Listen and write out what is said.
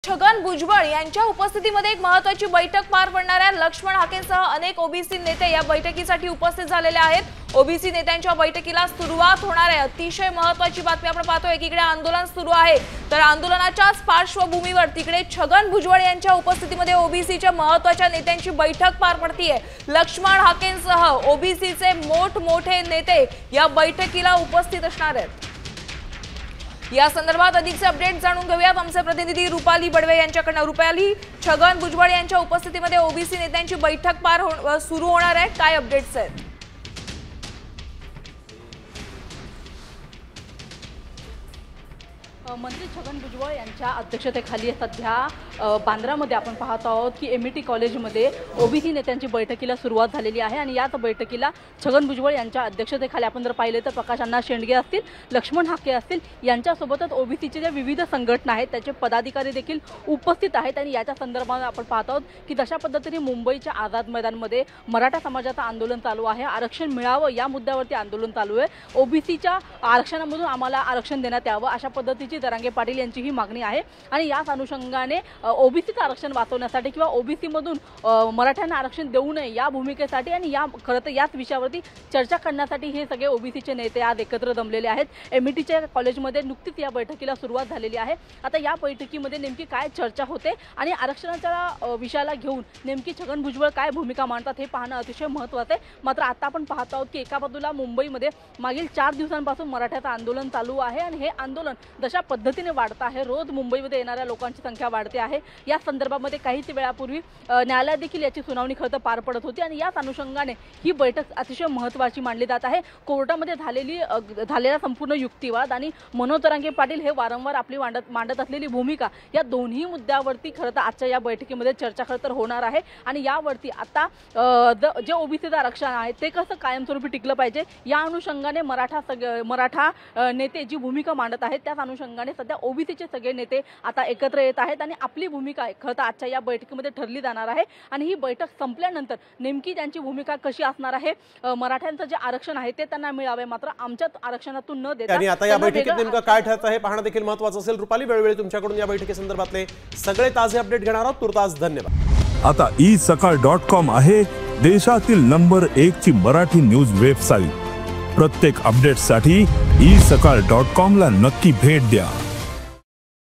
छगन भुजबळ यांच्या उपस्थितीमध्ये एक महत्त्वाची बैठक पार पडणार आहे। लक्ष्मण हाकेंसह अनेक ओबीसी नेते या बैठकीसाठी उपस्थित झालेले आहेत। ओबीसी नेत्यांच्या बैठकीला सुरुवात होणार आहे। अतिशय महत्त्वाची बातमी आपण पाहतोय, एकीकडे आंदोलन सुरू आहे तर आंदोलनाच्याच पार्श्वभूमीवर तिकडे छगन भुजबळ यांच्या उपस्थितीमध्ये ओबीसीच्या महत्त्वाच्या नेत्यांची बैठक पार पडतीये। लक्ष्मण हाकेंसह ओबीसीचे मोठमोठे नेते या बैठकीला उपस्थित असणार आहेत। या संदर्भात अधिकचे अपडेट जाणून घेऊयात आमचे प्रतिनिधी रुपाली बडवे यांच्याकडून। रुपाली, छगन भुजबळ यांच्या उपस्थितीमध्ये ओबीसी नेत्यांची बैठक सुरू होणार आहे, काय अपडेट्स आहेत? मंत्री छगन भुजबळ यांच्या अध्यक्षतेखाली सध्या बांद्रामध्ये आपण पाहत आहोत की एमईटी कॉलेजमध्ये ओबीसी नेत्यांची बैठकीला सुरुवात झालेली आहे आणि याच बैठकीला छगन भुजबळ यांच्या अध्यक्षतेखाली आपण जर पाहिले तर प्रकाश अण्णा शेंडगे असतील, लक्ष्मण हाके असतील, यांच्यासोबतच ओबीसीचे जे विविध संघटना आहेत त्याचे पदाधिकारी देखील उपस्थित आहेत। आणि याच्या संदर्भात आपण पाहत आहोत की जशा पद्धतीने मुंबईच्या आझाद मैदानमध्ये मराठा समाजाचं आंदोलन चालू आहे, आरक्षण मिळावं या मुद्द्यावरती आंदोलन चालू आहे। ओबीसीच्या आरक्षणामधून आम्हाला आरक्षण देण्यात यावं अशा पद्धतीची जरांगे पाटील यांची ही मागणी आहे। आणि याच अनुषंगाने ओबीसीचं आरक्षण वाचवण्यासाठी किंवा ओबीसी मधून मराठ्यांना आरक्षण देऊ नये या भूमिकेसाठी आणि या खरं तर याच विषयावरती चर्चा करण्यासाठी हे सगळे ओबीसीचे नेते आज एकत्र जमलेले आहेत। एमईटीच्या कॉलेजमध्ये नुकतीच या बैठकीला सुरुवात झालेली आहे। आता या बैठकीमध्ये नेमकी काय चर्चा होते आणि आरक्षणाच्या विषयाला घेऊन नेमकी छगन भुजबळ काय भूमिका मांडतात हे पाहणं अतिशय महत्त्वाचं आहे। मात्र आता आपण पाहत आहोत की एका बाजूला मुंबईमध्ये मागील 4 दिवसांपासून मराठ्याचं आंदोलन चालू आहे आणि हे आंदोलन जशा पद्धतीने वाढत आहे, रोज मुंबईमध्ये येणाऱ्या लोकांची संख्या वाढते आहे। या संदर्भामध्ये काहीच वेळापूर्वी न्यायालयात देखील याची सुनावणी खरं तर पार पडत होती आणि याच अनुषंगाने ही बैठक अतिशय महत्त्वाची मानली जात आहे। कोर्टामध्ये झालेला संपूर्ण युक्तिवाद आणि मनोज जरांगे पाटील हे वारंवार आपली मांडत असलेली भूमिका या दोन्ही मुद्द्यावरती खरं तर आजच्या या बैठकीमध्ये चर्चा खरं तर होणार आहे। आणि यावरती आता जे ओबीसीचं आरक्षण आहे ते कसं कायमस्वरूपी टिकलं पाहिजे या अनुषंगाने मराठा नेते जी भूमिका मांडत आहेत त्याच अनुषंगाने सध्या ओबीसीचे सगळे नेते आता एकत्र येत आहेत आणि आपली भूमिका खरं तर आजच्या या बैठकीमध्ये ठरली जाणार आहे। आणि ही बैठक संपल्यानंतर नेमकी त्यांची भूमिका कशी असणार आहे, मराठ्यांचं जे आरक्षण आहे ते त्यांना मिळावे मात्र आमच्या आरक्षणातून न देता आणि आता या बैठकीत नेमकं काय ठरतं हे पाहणं देखील महत्त्वाचं असेल। रुपाली, वेळोवेळी तुमच्याकडून या बैठकीसंदर्भातले सगळे ताजे अपडेट घेणार आहोत। तुर्तास धन्यवाद। आता isakal.com आहे देशातील नंबर 1 ची मराठी न्यूज वेबसाईट। प्रत्येक अपडेटसाठी isakal.com ला नक्की भेट द्या।